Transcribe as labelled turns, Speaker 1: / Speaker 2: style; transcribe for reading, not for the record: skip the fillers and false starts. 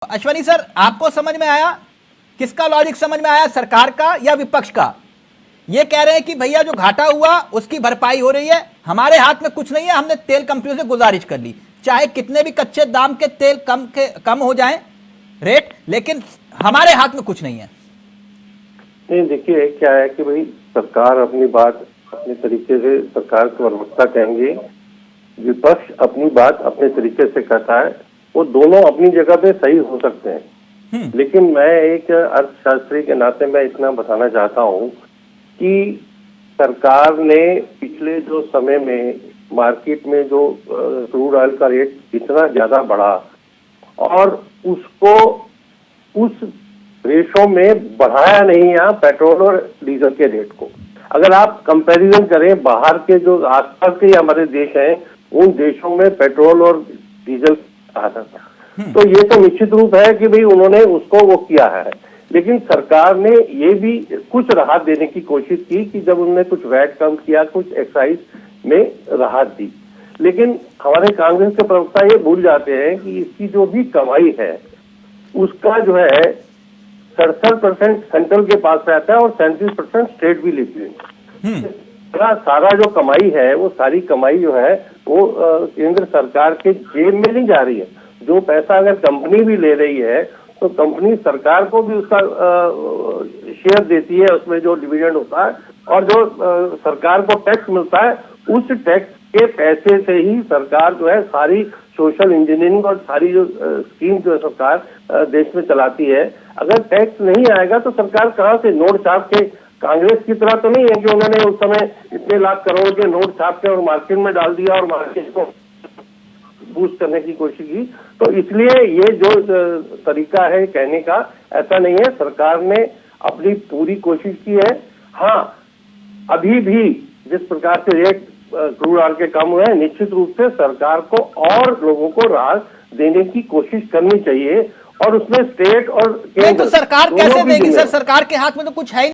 Speaker 1: Ashwani sir, आपको समझ में आया? किसका लॉजिक समझ में आया, सरकार का या विपक्ष का? ये कह रहे हैं कि भैया जो घाटा हुआ उसकी भरपाई हो रही है, हमारे हाथ में कुछ नहीं है, हमने तेल कंपनियों से गुजारिश कर ली, चाहे कितने भी कच्चे दाम के तेल कम हो जाएं रेट, लेकिन हमारे हाथ में कुछ नहीं है।
Speaker 2: नहीं, देखिए क्या है कि भाई सरकार अपनी बात अपने तरीके से सरकार के प्रवक्ता कहेंगे, विपक्ष अपनी बात अपने तरीके से कहता है, वो दोनों अपनी जगह पे सही हो सकते हैं। लेकिन मैं एक अर्थशास्त्री के नाते मैं इतना बताना चाहता हूँ कि सरकार ने पिछले जो समय में मार्केट में जो क्रूड ऑयल का रेट इतना ज्यादा बढ़ा और उसको उस रेशो में बढ़ाया नहीं यहाँ पेट्रोल और डीजल के रेट को। अगर आप कंपैरिजन करें बाहर के जो आसपास के हमारे देश हैं, उन देशों में पेट्रोल और डीजल आता था, तो ये तो निश्चित रूप है कि भाई उन्होंने उसको वो किया है। लेकिन सरकार ने ये भी कुछ राहत देने की कोशिश की कि जब उन्होंने कुछ वैट कम किया, कुछ एक्साइज में राहत दी। लेकिन हमारे कांग्रेस के प्रवक्ता ये भूल जाते हैं कि इसकी जो भी कमाई है उसका जो है 67% सेंट्रल के पास रहता है और 37% स्टेट भी लेती है। सारा जो कमाई है वो सारी कमाई जो है वो केंद्र सरकार के जेब में नहीं जा रही है। जो पैसा अगर कंपनी भी ले रही है तो कंपनी सरकार को भी उसका शेयर देती है, उसमें जो डिविडेंड होता है, और जो सरकार को टैक्स मिलता है उस टैक्स के पैसे से ही सरकार जो है सारी सोशल इंजीनियरिंग और सारी जो स्कीम जो है सरकार देश में चलाती है। अगर टैक्स नहीं आएगा तो सरकार कहाँ से नोट छाप के, कांग्रेस की तरह तो नहीं है कि उन्होंने उस समय इतने लाख करोड़ के नोट छाप के और मार्केट में डाल दिया और मार्केट को बूस्ट करने की कोशिश की। तो इसलिए ये जो तरीका है कहने का, ऐसा नहीं है। सरकार ने अपनी पूरी कोशिश की है। हाँ, अभी भी जिस प्रकार से रेट क्रूड ऑयल के कम हुए हैं, निश्चित रूप से सरकार को और लोगों को राहत देने की कोशिश करनी चाहिए, और उसमें स्टेट और केंद्र
Speaker 1: तो सरकार कैसे देगी सर? सरकार के हाथ में तो कुछ है ही